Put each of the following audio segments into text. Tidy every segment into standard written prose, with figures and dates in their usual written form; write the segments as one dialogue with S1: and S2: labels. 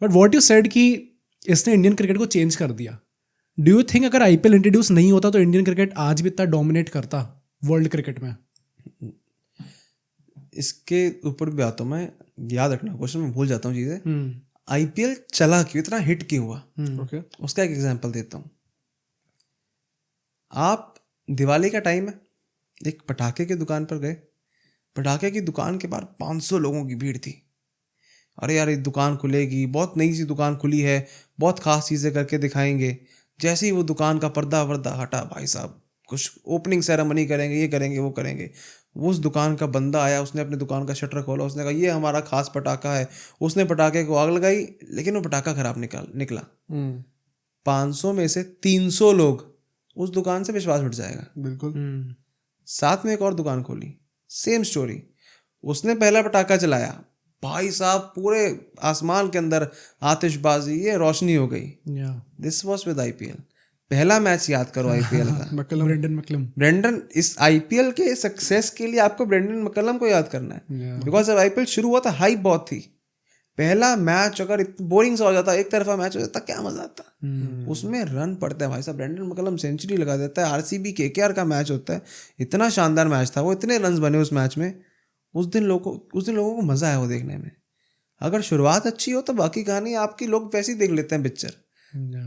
S1: But what you said कि इसने Indian cricket को चेंज कर दिया, डू यू थिंक अगर IPL इंट्रोड्यूस नहीं होता तो इंडियन क्रिकेट आज भी इतना डोमिनेट करता वर्ल्ड क्रिकेट में?
S2: इसके ऊपर भी आता हूँ मैं, याद रखना क्वेश्चन, मैं भूल जाता हूँ चीज़ें। IPL चला क्यों, इतना हिट क्यों हुआ?
S3: ओके,
S2: उसका एक एग्जांपल देता हूँ। आप दिवाली का टाइम है, एक पटाखे की दुकान पर गए, पटाखे की दुकान के बाहर 500 लोगों की भीड़ थी। अरे यार, ये दुकान खुलेगी, बहुत नई सी दुकान खुली है, बहुत खास चीज़ें करके दिखाएंगे। जैसे ही वो दुकान का पर्दा वर्दा हटा, भाई साहब कुछ ओपनिंग सेरेमनी करेंगे, ये करेंगे, वो करेंगे। उस दुकान का बंदा आया, उसने अपने दुकान का शटर खोला, उसने कहा ये हमारा खास पटाखा है। उसने पटाखे को आग लगाई, लेकिन वो पटाखा खराब निकला। 500 में से 300 लोग उस दुकान से विश्वास उठ जाएगा।
S3: बिल्कुल।
S2: साथ में एक और दुकान खोली, सेम स्टोरी। उसने पहला पटाखा चलाया, भाई साहब पूरे आसमान के अंदर आतिशबाजी, ये रोशनी हो गई। This was with IPL। पहला मैच याद करो IPL का, ब्रेंडन, इस IPL के सक्सेस के लिए आपको ब्रेंडन मैकलम को याद करना है। बिकॉज जब IPL शुरू हुआ था हाइप बहुत थी। पहला मैच अगर बोरिंग सा हो जाता, एक तरफा मैच हो जाता, क्या मजा आता। उसमें रन पड़ते हैं भाई साहब, ब्रेंडन मैकलम सेंचुरी लगा देता है। RCB KKR का मैच होता है, इतना शानदार मैच था वो, इतने रन बने उस मैच में। उस दिन लोगों को मजा आया वो देखने में। अगर शुरुआत अच्छी हो तो बाकी कहानी आपकी लोग वैसे ही देख लेते हैं। पिक्चर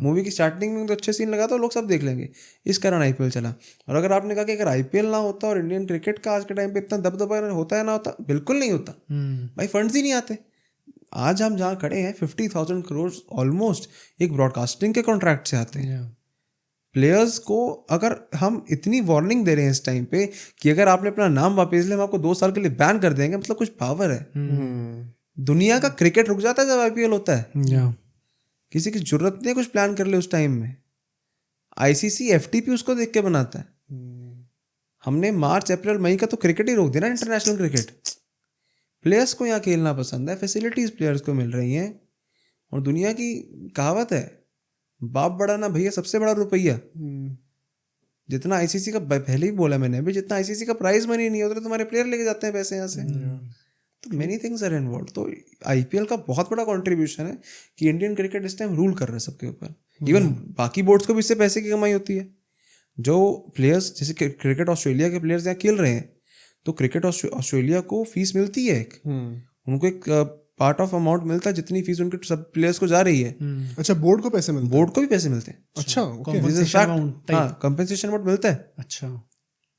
S2: मूवी की स्टार्टिंग में तो अच्छे सीन लगा तो लोग सब देख लेंगे, इस कारण IPL चला। और अगर आपने कहा कि अगर IPL ना होता और इंडियन क्रिकेट का आज के टाइम पे इतना दबदबा होता है ना होता, बिल्कुल नहीं होता भाई, फंड्स ही नहीं आते। आज हम जहाँ खड़े हैं 50,000 करोड़ ऑलमोस्ट एक ब्रॉडकास्टिंग के कॉन्ट्रैक्ट से आते हैं। प्लेयर्स को अगर हम इतनी वार्निंग दे रहे हैं इस टाइम पे कि अगर आपने अपना नाम वापस लिया हम आपको 2 साल के लिए बैन कर देंगे, मतलब कुछ पावर है। दुनिया का क्रिकेट रुक जाता है जब IPL होता है। किसी की जरूरत नहीं है कुछ प्लान कर ले उस टाइम में। ICC FTP उसको देख के बनाता है। हमने मार्च अप्रैल मई का तो क्रिकेट ही रोक दिया ना, इंटरनेशनल क्रिकेट। प्लेयर्स को यहाँ खेलना पसंद है, फैसिलिटीज प्लेयर्स को मिल रही हैं। और दुनिया की कहावत है, बाप बड़ा ना भैया, सबसे बड़ा रुपया। जितना ICC का, पहले ही बोला मैंने अभी, जितना ICC का प्राइज मनी नहीं होता तुम्हारे प्लेयर लेके जाते हैं पैसे यहाँ से। तो मेनी थिंग्स आर इन्वॉल्व। तो IPL का बहुत बड़ा कंट्रीब्यूशन है कि इंडियन क्रिकेट इस टाइम रूल कर रहा है सबके ऊपर। इवन बाकी बोर्ड्स को भी इससे पैसे की कमाई होती है। जो प्लेयर्स, जैसे क्रिकेट ऑस्ट्रेलिया के प्लेयर्स यहाँ खेल रहे हैं, तो क्रिकेट ऑस्ट्रेलिया को फीस मिलती है एक, उनको एक पार्ट ऑफ अमाउंट मिलता है जितनी फीस उनके सब प्लेयर्स को जा रही है।
S3: अच्छा, बोर्ड को पैसे मिलते हैं?
S2: बोर्ड को भी पैसे मिलते हैं।
S3: अच्छा,
S2: कंपनसेशन अमाउंट मिलता है।
S1: अच्छा,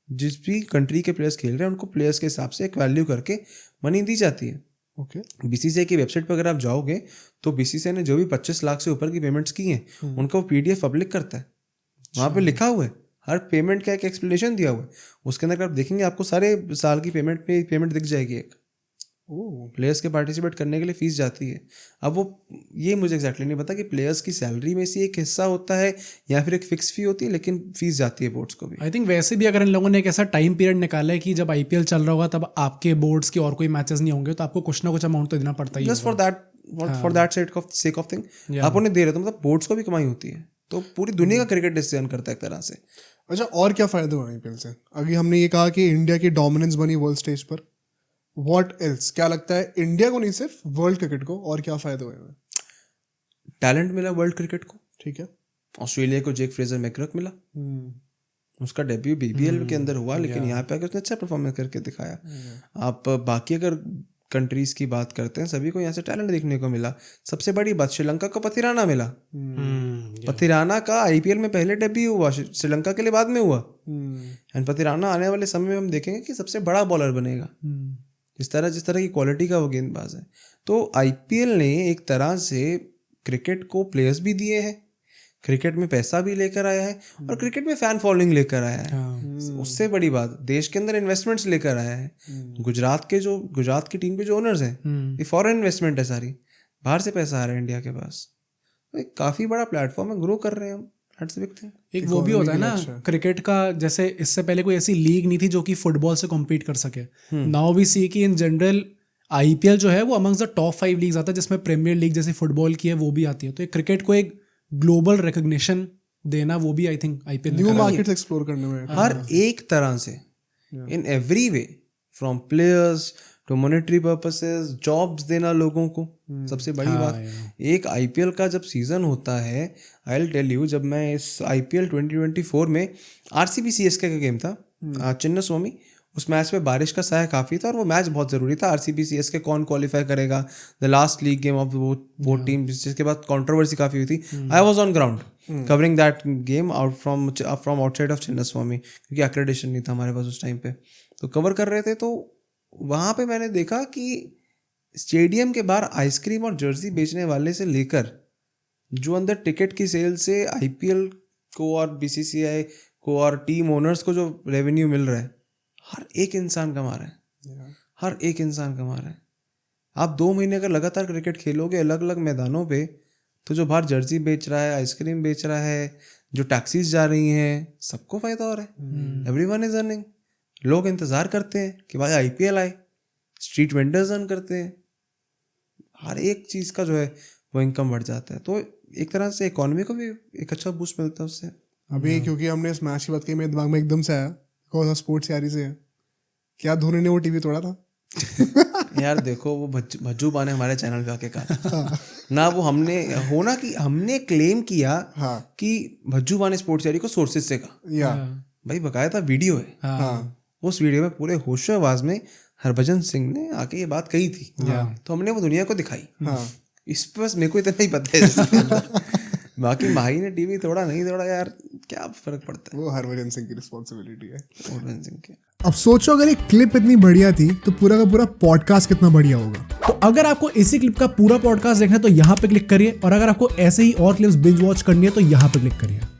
S2: जिस भी कंट्री के प्लेयर्स खेल रहे हैं उनको प्लेयर्स के हिसाब से एक वैल्यू करके मनी दी जाती है।
S3: ओके।
S2: BCCI की वेबसाइट पर अगर आप जाओगे तो BCCI ने जो भी 25 लाख से ऊपर की पेमेंट्स की हैं उनका वो PDF पब्लिक करता है। वहाँ पे लिखा हुआ है, हर पेमेंट का एक एक्सप्लेनेशन दिया हुआ है। उसके अंदर आप देखेंगे आपको सारे साल की पेमेंट दिख जाएगी। एक प्लेयर्स के पार्टिसिपेट करने के लिए फीस जाती है। अब वो ये मुझे एग्जैक्टली नहीं पता कि प्लेयर्स की सैलरी में से एक हिस्सा होता है या फिर एक फिक्स फी होती है, लेकिन फीस जाती है बोर्ड्स को भी।
S1: आई थिंक वैसे भी अगर इन लोगों ने एक ऐसा टाइम पीरियड निकाला है कि जब IPL चल रहा होगा तब आपके बोर्ड्स के और कोई मैचेस नहीं होंगे तो आपको कुछ ना कुछ अमाउंट तो देना पड़ता ही है।
S2: Just for that sake of thing आप उन्हें दे रहे हो, तो मतलब बोर्ड्स को भी कमाई होती है। तो पूरी दुनिया का क्रिकेट डिसीजन करता है एक तरह से।
S3: अच्छा, और क्या फायदे हुए IPL से? अभी हमने ये कहा कि इंडिया की डोमिनेंस बनी वर्ल्ड स्टेज पर, व्हाट एल्स? क्या लगता है इंडिया को नहीं सिर्फ वर्ल्ड क्रिकेट को और क्या फायदे हुए?
S2: टैलेंट मिला वर्ल्ड क्रिकेट को।
S3: ठीक है।
S2: ऑस्ट्रेलिया को जेक फ्रेजर मैकग्रा मिला, उसका डेब्यू BBL के अंदर हुआ, लेकिन यहाँ पे आकर उसने अच्छा परफॉर्मेंस करके दिखाया। आप बाकी अगर कंट्रीज की बात करते हैं, सभी को यहाँ से टैलेंट देखने को मिला। सबसे बड़ी बात, श्रीलंका को पथिराना मिला। पथिराना का IPL में पहले डेब्यू हुआ, श्रीलंका के लिए बाद में हुआ। एंड पथिराना आने वाले समय में हम देखेंगे कि सबसे बड़ा बॉलर बनेगा, जिस तरह की क्वालिटी का वो गेंदबाज है। तो IPL ने एक तरह से क्रिकेट को प्लेयर्स भी दिए हैं, क्रिकेट में पैसा भी लेकर आया है और क्रिकेट में फैन फॉलोइंग लेकर आया है। उससे बड़ी बात, देश के अंदर इन्वेस्टमेंट्स लेकर आया है। गुजरात की टीम के जो ओनर्स हैं, ये फॉरेन इन्वेस्टमेंट है सारी, बाहर से पैसा आ रहा है इंडिया के पास। तो एक काफ़ी बड़ा प्लेटफॉर्म है, ग्रो कर रहे हैं हम।
S1: एक वो भी होता है ना क्रिकेट का, जैसे इससे पहले कोई ऐसी लीग नहीं थी जो कि फुटबॉल से कॉम्पीट कर सके। नाउ वी सी कि इन जनरल IPL जो है वो अमंग्स द टॉप 5 लीग्स आता है, जिसमें प्रीमियर लीग जैसे फुटबॉल की है वो भी आती है। तो क्रिकेट को एक ग्लोबल रिकग्निशन देना, वो भी I think IPL
S3: new markets explore करने में
S2: हर एक तरह से, in every way, from players to monetary purposes, jobs देना लोगों को, सबसे बड़ी बात। एक आईपीएल का जब सीज़न होता है, आई विल टेल यू, जब मैं इस आईपीएल 2024 में आरसीबी सीएसके का गेम था, चिन्नास्वामी, उस मैच में बारिश का साया काफ़ी था और वो मैच बहुत ज़रूरी था। आरसीबी सीएसके कौन क्वालिफाई करेगा, the last league game of वो टीम, जिसके बाद कंट्रोवर्सी काफ़ी हुई थी। I was on ground covering that game out from outside of Chinnaswamy, क्योंकि एक्रेडिशन नहीं था हमारे पास उस टाइम पे, तो कवर कर रहे थे। तो वहाँ पे मैंने देखा कि स्टेडियम के बाहर आइसक्रीम और जर्सी बेचने वाले से लेकर जो अंदर टिकट की सेल से आईपीएल को और बीसीसीआई को और टीम ओनर्स को जो रेवेन्यू मिल रहा है, हर एक इंसान कमा रहा है, हर एक इंसान कमा रहा है। आप 2 महीने अगर लगातार क्रिकेट खेलोगे अलग अलग मैदानों पे, तो जो बाहर जर्सी बेच रहा है, आइसक्रीम बेच रहा है, जो टैक्सीज जा रही हैं, सबको फायदा हो रहा है। Everyone is earning. लोग इंतज़ार करते हैं कि भाई आईपीएल आए, स्ट्रीट वेंडर्स अर्न करते हैं, हर एक चीज़ का जो है वो इनकम बढ़ जाता है। तो एक तरह से इकोनॉमी को भी एक अच्छा बूस्ट मिलता है उससे।
S3: अभी क्योंकि हमने इस मैच की बात की, मेरे दिमाग में एकदम से आया, कौन सा स्पोर्ट्स यारी से है, क्या धोनी ने वो टीवी तोड़ा था?
S2: यार देखो, वो भज्जू बा ने हमारे चैनल पे आके कहा ना, वो हमने क्लेम किया कि भज्जू बा ने स्पोर्ट्स यारी को सोर्सेज से कहा। भाई बकाया था वीडियो है, उस वीडियो में पूरे होशो आवाज में हरभजन सिंह ने आके ये बात कही थी, तो हमने वो दुनिया को दिखाई। इस पर बस मेरे को इतना ही पता है बाकी माही ने टीवी तोड़ा नहीं तोड़ा, यार क्या फर्क पड़ता है,
S3: वो हरभजन सिंह की रिस्पॉन्सिबिलिटी है,
S2: हरभजन सिंह की।
S3: अब सोचो अगर एक क्लिप इतनी बढ़िया थी तो पूरा का पूरा पॉडकास्ट कितना बढ़िया होगा।
S1: तो अगर आपको इसी क्लिप का पूरा पॉडकास्ट देखना है तो यहाँ पे क्लिक करिए, और अगर आपको ऐसे ही और क्लिप्स बिंज वॉच करनी है तो यहाँ पे क्लिक करिए।